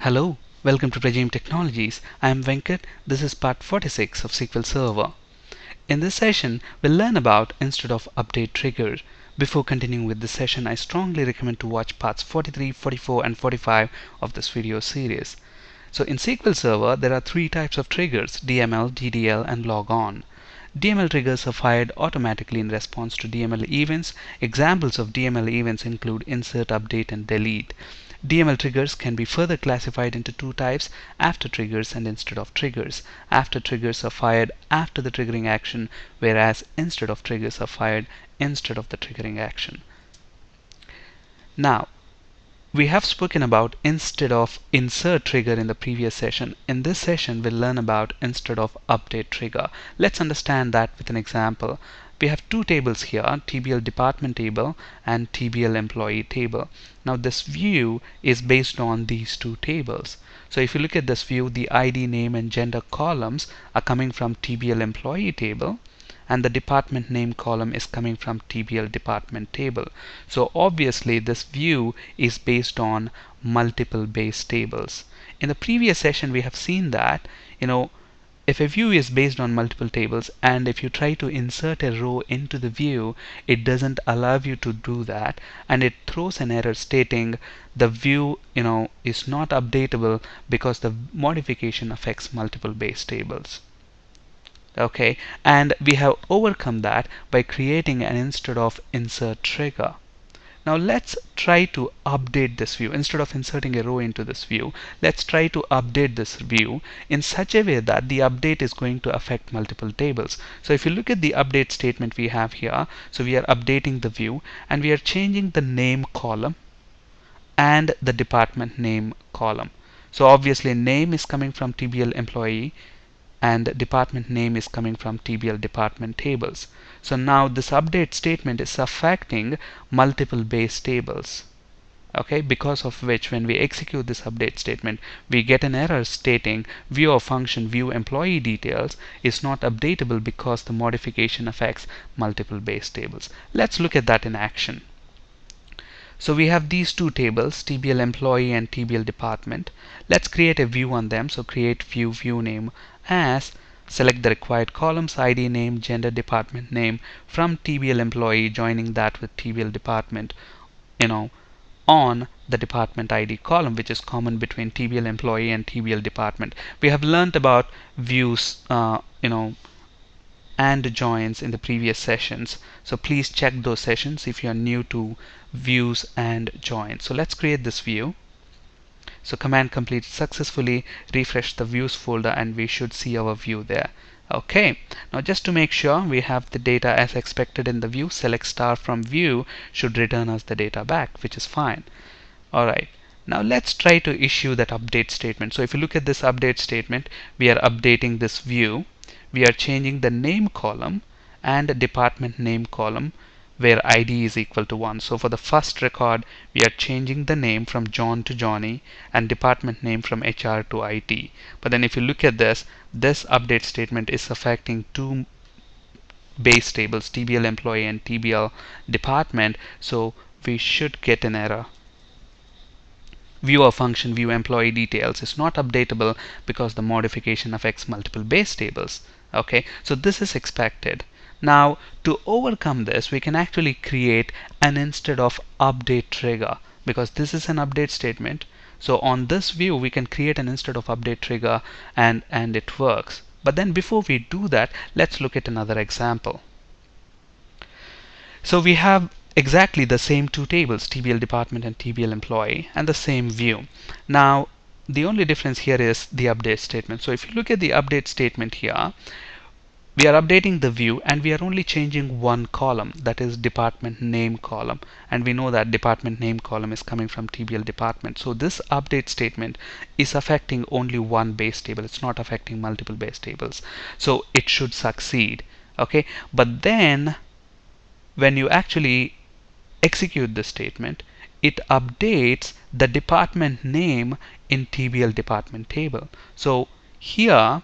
Hello, welcome to Prajim Technologies. I am Venkat. This is part 46 of SQL Server. In this session, we'll learn about instead of update trigger. Before continuing with this session, I strongly recommend to watch parts 43, 44 and 45 of this video series. So in SQL Server, there are three types of triggers: DML, DDL and logon. DML triggers are fired automatically in response to DML events. Examples of DML events include insert, update and delete. DML triggers can be further classified into two types: after triggers and instead of triggers. After triggers are fired after the triggering action, whereas instead of triggers are fired instead of the triggering action. Now, we have spoken about instead of insert trigger in the previous session. In this session, we'll learn about instead of update trigger. Let's understand that with an example. We have two tables here, TBL department table and TBL employee table. Now this view is based on these two tables. So if you look at this view, the ID, name and gender columns are coming from TBL employee table, and the department name column is coming from TBL department table. So obviously this view is based on multiple base tables. In the previous session we have seen that if a view is based on multiple tables and if you try to insert a row into the view, it doesn't allow you to do that, and it throws an error stating the view is not updatable because the modification affects multiple base tables. Okay, and we have overcome that by creating an instead of insert trigger. Now let's try to update this view. Instead of inserting a row into this view, let's try to update this view in such a way that the update is going to affect multiple tables. So if you look at the update statement we have here, so we are updating the view and we are changing the name column and the department name column. So obviously name is coming from TBL employee and department name is coming from TBL department tables. So now this update statement is affecting multiple base tables, okay, because of which when we execute this update statement we get an error stating view of function view employee details is not updatable because the modification affects multiple base tables. Let's look at that in action. So we have these two tables, TBL employee and TBL department. Let's create a view on them. So create view name as, select the required columns, ID, name, gender, department name from TBL employee, joining that with TBL department on the department ID column, which is common between TBL employee and TBL department. We have learned about views and joins in the previous sessions, so please check those sessions if you are new to views and joins. So let's create this view. So command completed successfully. Refresh the views folder and we should see our view there. Okay, now just to make sure we have the data as expected in the view, select star from view should return us the data back, which is fine. Alright, now let's try to issue that update statement. So if you look at this update statement, we are updating this view. We are changing the name column and department name column where ID is equal to 1. So for the first record we are changing the name from John to Johnny and department name from HR to IT. But then if you look at this update statement is affecting two base tables, TBL employee and TBL department, so we should get an error. View of function view employee details is not updatable because the modification affects multiple base tables. Okay, so this is expected. Now to overcome this we can actually create an instead of update trigger, because this is an update statement. So on this view we can create an instead of update trigger and it works. But then before we do that, let's look at another example. So we have exactly the same two tables, TBL department and TBL employee, and the same view. Now the only difference here is the update statement. So if you look at the update statement here, we are updating the view and we are only changing one column, that is department name column, and we know that department name column is coming from TBL department. So this update statement is affecting only one base table, it's not affecting multiple base tables, so it should succeed. Okay, but then when you actually execute this statement, it updates the department name in TBL department table. So here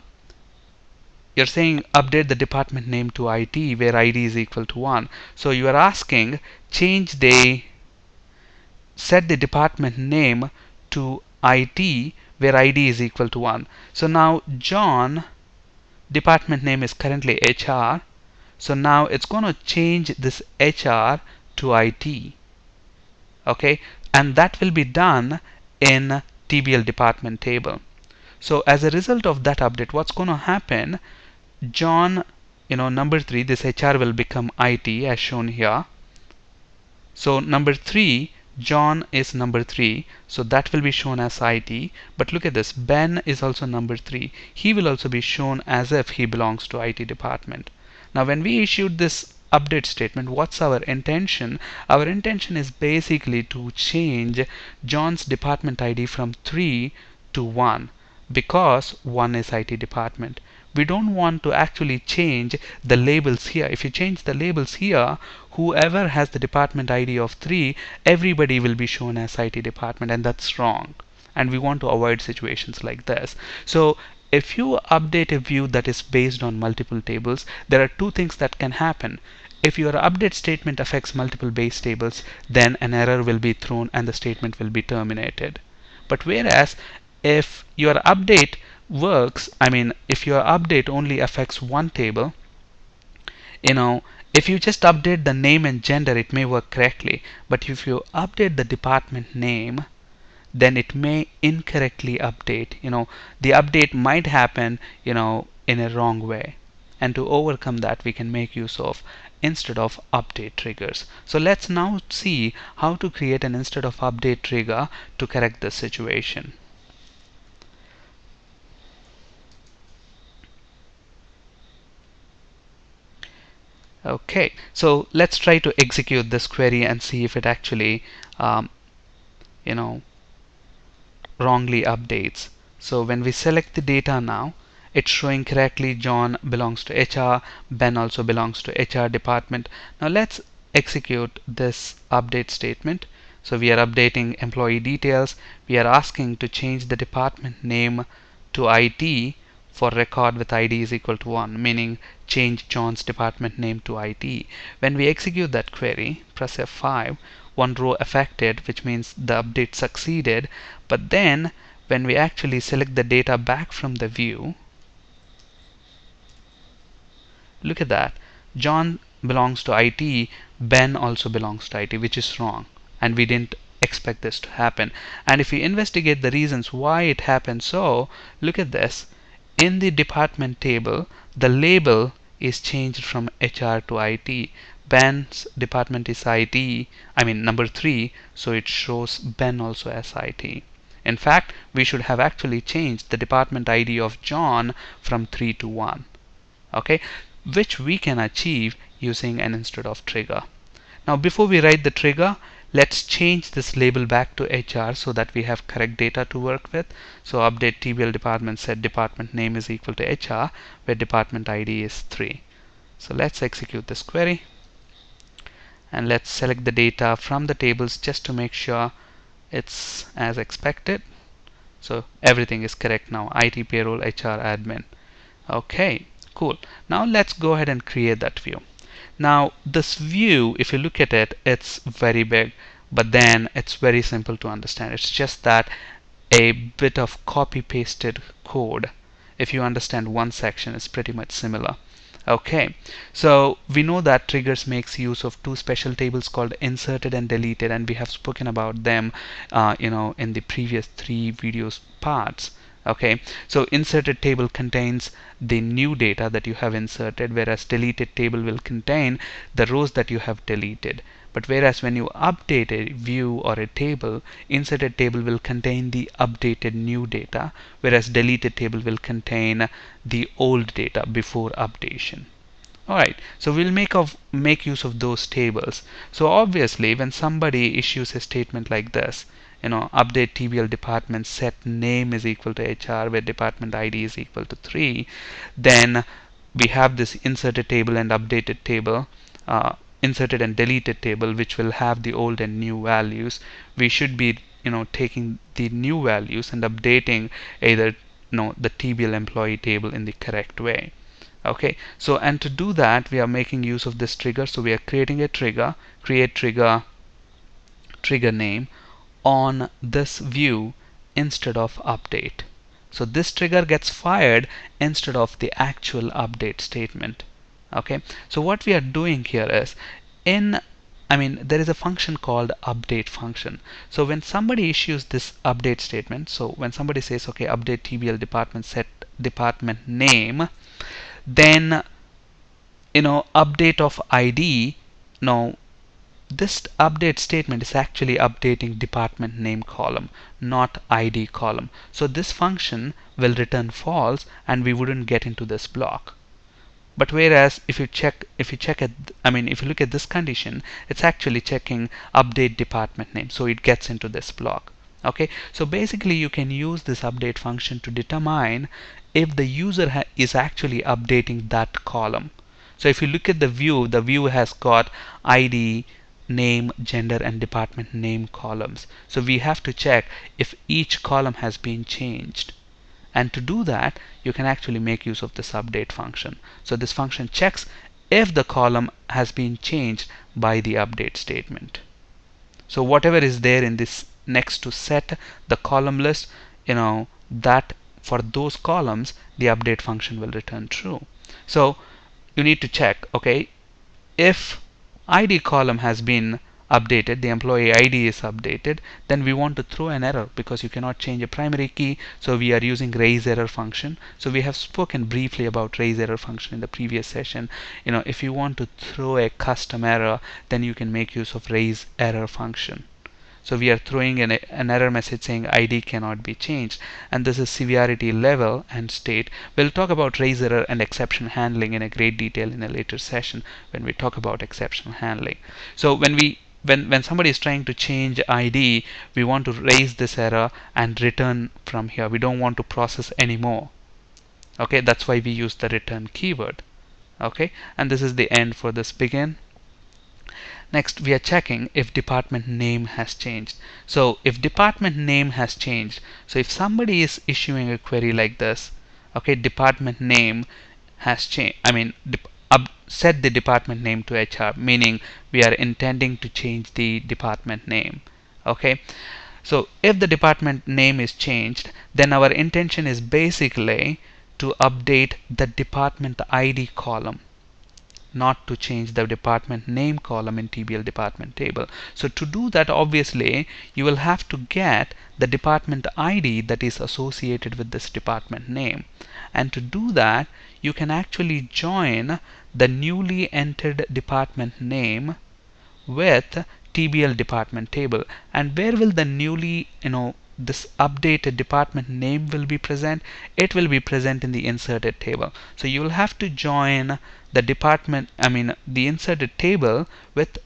you're saying update the department name to IT where ID is equal to 1. So you are asking set the department name to IT where ID is equal to 1. So now John department name is currently HR. So now it's going to change this HR to IT. Okay, and that will be done in TBL department table. So as a result of that update, what's going to happen, John, number 3, this HR will become IT as shown here. So number 3, John is number 3, so that will be shown as IT. But look at this, Ben is also number 3. He will also be shown as if he belongs to IT department. Now when we issued this update statement, what's our intention? Our intention is basically to change John's department ID from 3 to 1, because 1 is IT department. We don't want to actually change the labels here. If you change the labels here, whoever has the department ID of 3, everybody will be shown as IT department, and that's wrong. And we want to avoid situations like this. So if you update a view that is based on multiple tables, there are two things that can happen. If your update statement affects multiple base tables, then an error will be thrown and the statement will be terminated. But whereas if your update works, if your update only affects one table, if you just update the name and gender, it may work correctly. But if you update the department name, then it may incorrectly update. The update might happen, in a wrong way. And to overcome that, we can make use of instead of update triggers. So let's now see how to create an instead of update trigger to correct this situation. Okay, so let's try to execute this query and see if it actually wrongly updates. So when we select the data now, it's showing correctly John belongs to HR, Ben also belongs to HR department. Now let's execute this update statement. So we are updating employee details. We are asking to change the department name to IT for record with ID is equal to 1, meaning change John's department name to IT. When we execute that query, press F5, one row affected, which means the update succeeded. But then when we actually select the data back from the view, look at that, John belongs to IT, Ben also belongs to IT, which is wrong, and we didn't expect this to happen. And if we investigate the reasons why it happened, so look at this. In the department table, the label is changed from HR to IT. Ben's department is IT, number 3, so it shows Ben also as IT. In fact, we should have actually changed the department ID of John from 3 to 1. Okay, which we can achieve using an instead of trigger. Now before we write the trigger, let's change this label back to HR so that we have correct data to work with. So update TBL department set department name is equal to HR, where department ID is 3. So let's execute this query and let's select the data from the tables just to make sure it's as expected. So everything is correct now, IT, payroll, HR, admin. Okay, cool. Now let's go ahead and create that view. Now this view, if you look at it, it's very big, but then it's very simple to understand. It's just that a bit of copy pasted code. If you understand one section, it's pretty much similar. Okay, so we know that triggers makes use of two special tables called inserted and deleted, and we have spoken about them in the previous 3 videos parts. Okay, so inserted table contains the new data that you have inserted, whereas deleted table will contain the rows that you have deleted. But whereas when you update a view or a table, inserted table will contain the updated new data, whereas deleted table will contain the old data before updation. Alright, so we'll make use of those tables. So obviously when somebody issues a statement like this, update TBL department set name is equal to HR, where department ID is equal to 3, then we have this inserted table and updated table, inserted and deleted table, which will have the old and new values. We should be taking the new values and updating either the TBL employee table in the correct way. Okay, so and to do that we are making use of this trigger. So we are creating a trigger, create trigger name on this view instead of update. So this trigger gets fired instead of the actual update statement. Okay, so what we are doing here is there is a function called update function. So when somebody issues this update statement, so when somebody says, okay, update TBL department, set department name, then update of ID. Now this update statement is actually updating department name column, not ID column. So this function will return false and we wouldn't get into this block. But whereas if you look at this condition, it's actually checking update department name, so it gets into this block. Okay, so basically you can use this update function to determine if the user is actually updating that column. So if you look at the view has got ID, name, gender, and department name columns. So we have to check if each column has been changed. And to do that, you can actually make use of this update function. So this function checks if the column has been changed by the update statement. So whatever is there in this next to set the column list, that for those columns, the update function will return true. So you need to check, okay, if ID column has been updated, the employee ID is updated, then we want to throw an error because you cannot change a primary key, so we are using raise error function. So we have spoken briefly about raise error function in the previous session. If you want to throw a custom error, then you can make use of raise error function. So we are throwing an error message saying ID cannot be changed, and this is severity level and state. We'll talk about raise error and exception handling in a great detail in a later session when we talk about exception handling. So when somebody is trying to change ID, we want to raise this error and return from here. We don't want to process anymore. Okay, that's why we use the return keyword. Okay, and this is the end for this begin. Next, we are checking if department name has changed. So if department name has changed, so if somebody is issuing a query like this, okay, department name has changed, set the department name to HR, meaning we are intending to change the department name. Okay, so if the department name is changed, then our intention is basically to update the department ID column, not to change the department name column in TBL department table. So to do that, obviously you will have to get the department ID that is associated with this department name, and to do that you can actually join the newly entered department name with TBL department table. And where will the newly this updated department name will be present? It will be present in the inserted table. So you will have to join the inserted table with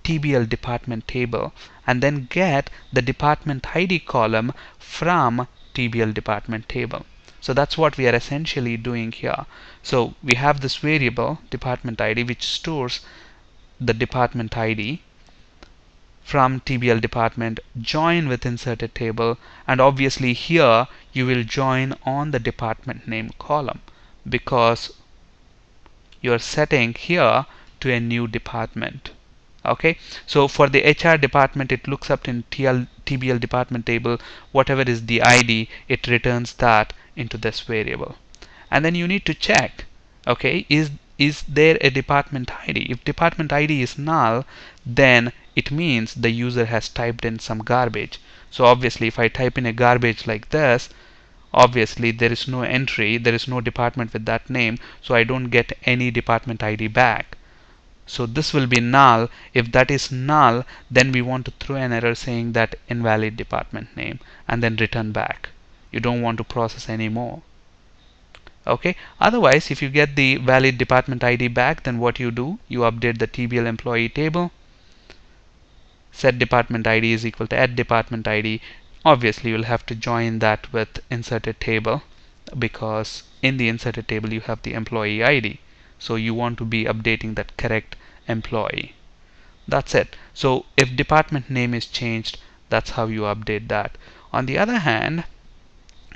TBL department table and then get the department ID column from TBL department table. So that's what we are essentially doing here. So we have this variable department ID which stores the department ID from TBL department, join with inserted table, and obviously here you will join on the department name column because you are setting here to a new department. Okay, so for the HR department, it looks up in TBL department table, whatever is the ID, it returns that into this variable. And then you need to check, okay, is there a department ID? If department ID is null, then it means the user has typed in some garbage. So obviously if I type in a garbage like this, obviously there is no entry, there is no department with that name, so I don't get any department ID back. So this will be null. If that is null, then we want to throw an error saying that invalid department name and then return back. You don't want to process any more. Okay, otherwise if you get the valid department ID back, then what you do, you update the TBL employee table, set department ID is equal to add department ID. Obviously you'll have to join that with inserted table because in the inserted table you have the employee ID, so you want to be updating that correct employee. That's it. So if department name is changed, that's how you update that. On the other hand,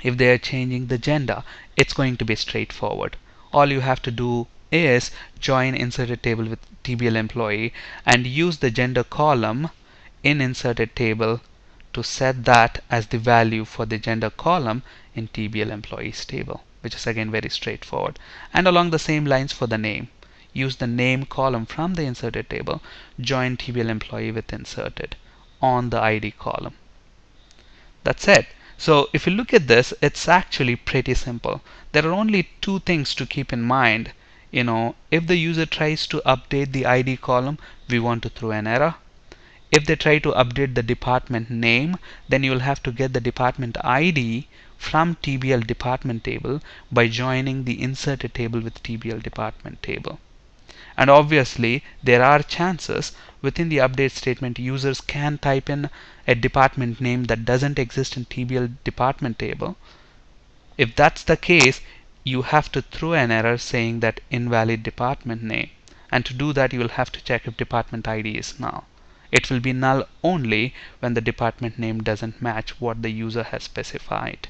if they are changing the gender, it's going to be straightforward. All you have to do is join inserted table with TBL employee and use the gender column in inserted table to set that as the value for the gender column in TBL employees table, which is again very straightforward. And along the same lines for the name, use the name column from the inserted table, join TBL employee with inserted on the ID column. That's it. So if you look at this, it's actually pretty simple. There are only two things to keep in mind. If the user tries to update the ID column, we want to throw an error. If they try to update the department name, then you will have to get the department ID from TBL department table by joining the inserted table with TBL department table. And obviously there are chances within the update statement users can type in a department name that doesn't exist in TBL department table. If that's the case, you have to throw an error saying that invalid department name, and to do that you will have to check if department ID is null. It will be null only when the department name doesn't match what the user has specified.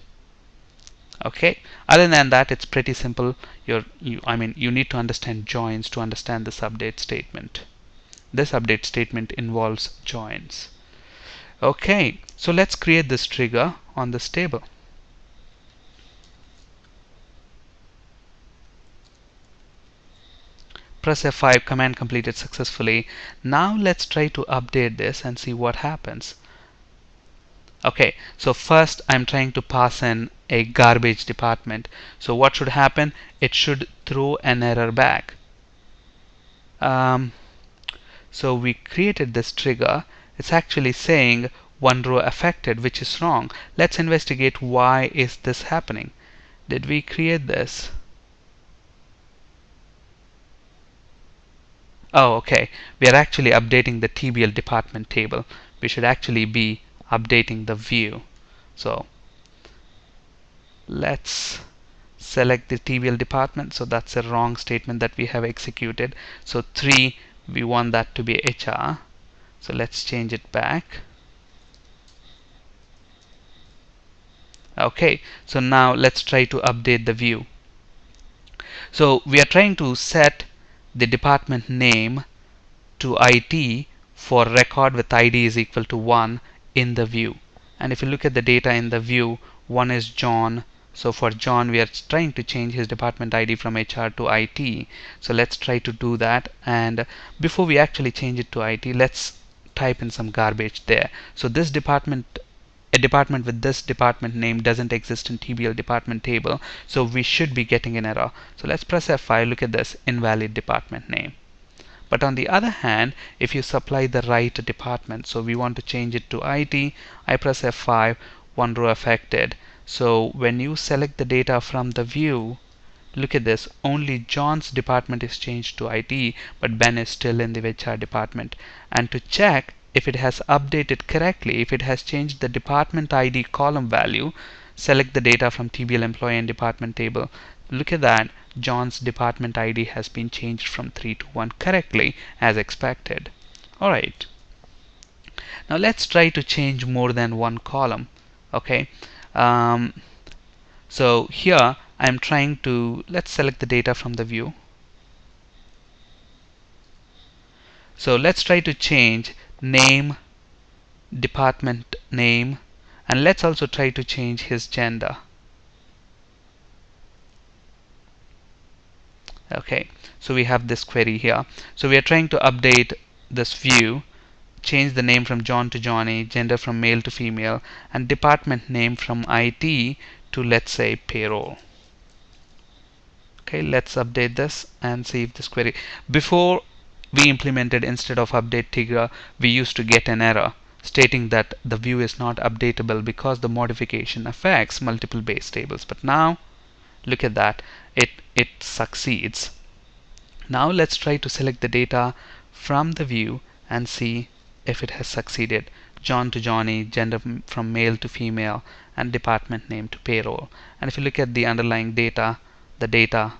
Okay, other than that it's pretty simple. You need to understand joins to understand this update statement. This update statement involves joins. Okay, so let's create this trigger on this table. Press F5, command completed successfully. Now let's try to update this and see what happens. Okay, so first I'm trying to pass in a garbage department. So what should happen? It should throw an error back. So we created this trigger. It's actually saying one row affected, which is wrong. Let's investigate why is this happening. Did we create this? Oh, okay. We are actually updating the TBL department table. We should actually be updating the view. So let's select the TBL department. So that's a wrong statement that we have executed. So 3, we want that to be HR. So let's change it back. Okay, so now let's try to update the view. So we are trying to set the department name to IT for record with ID is equal to 1 in the view. And if you look at the data in the view, 1 is John. So for John we are trying to change his department ID from HR to IT. So let's try to do that, and before we actually change it to IT, let's type in some garbage there. So this department, a department with this department name doesn't exist in TBL department table, so we should be getting an error. So let's press F5. Look at this, invalid department name. But on the other hand, if you supply the right department, so we want to change it to IT, I press F5, one row affected. So when you select the data from the view, look at this, only John's department is changed to IT, but Ben is still in the HR department. And to check if it has updated correctly, if it has changed the department ID column value, select the data from TBL employee and department table. Look at that, John's department ID has been changed from 3 to 1 correctly as expected. Alright, now let's try to change more than one column. Okay, so here I'm trying to, let's select the data from the view. So let's try to change name, department name, and let's also try to change his gender. Okay, so we have this query here. So we are trying to update this view, change the name from John to Johnny, gender from male to female, and department name from IT to, let's say, payroll. Okay, let's update this and see if this query, before we implemented instead of update trigger, we used to get an error stating that the view is not updatable because the modification affects multiple base tables. But now look at that, it succeeds. Now let's try to select the data from the view and see if it has succeeded. John to Johnny, gender from male to female, and department name to payroll. And if you look at the underlying data, the data,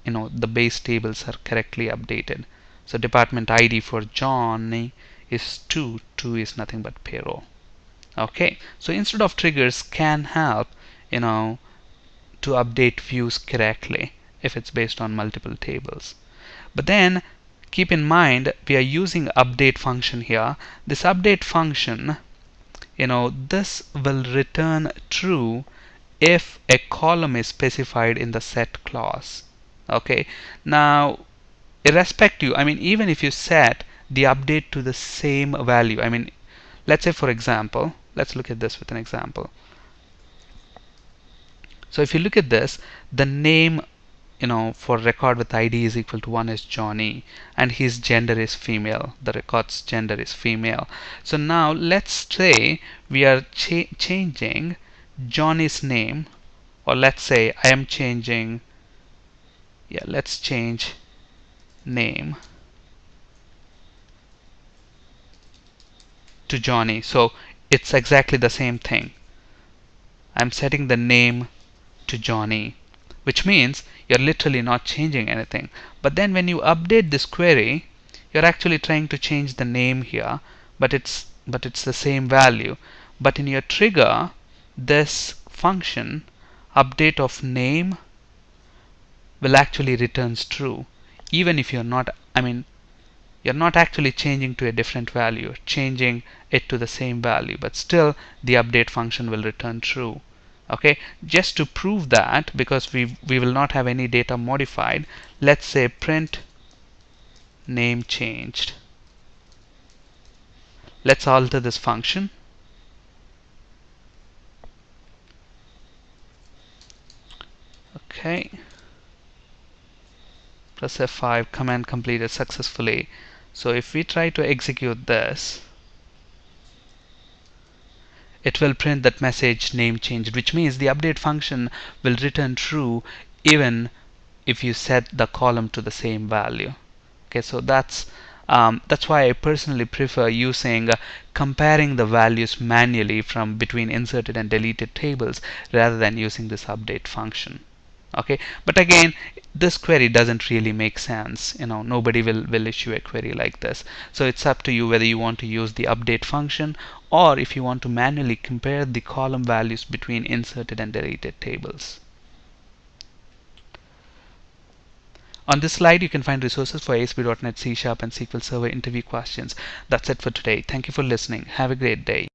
the base tables are correctly updated. So department ID for Johnny is 2. 2 is nothing but payroll. Okay, so instead of triggers can help, to update views correctly if it's based on multiple tables. But then keep in mind we are using update function here. This update function this will return true if a column is specified in the set clause. Okay, now irrespective, even if you set the update to the same value, let's say for example, let's look at this with an example. So if you look at this, the name for record with ID is equal to 1 is Johnny, and his gender is female. The record's gender is female. So now let's say we are changing Johnny's name, or let's say I am changing, yeah, let's change name to Johnny. So it's exactly the same thing. I'm setting the name to Johnny, which means you're literally not changing anything. But then when you update this query, you're actually trying to change the name here, but it's the same value. But in your trigger, this function update of name will actually returns true, even if you're not actually changing to a different value, changing it to the same value, but still the update function will return true. Okay, just to prove that, because we will not have any data modified, let's say print name changed. Let's alter this function. Okay, press F5, command completed successfully. So if we try to execute this, it will print that message name changed, which means the update function will return true even if you set the column to the same value. Okay, so that's why I personally prefer using comparing the values manually from between inserted and deleted tables rather than using this update function. Okay, but again, this query doesn't really make sense. Nobody will issue a query like this. So it's up to you whether you want to use the update function, or if you want to manually compare the column values between inserted and deleted tables. On this slide, you can find resources for ASP.NET C# and SQL Server interview questions. That's it for today. Thank you for listening. Have a great day.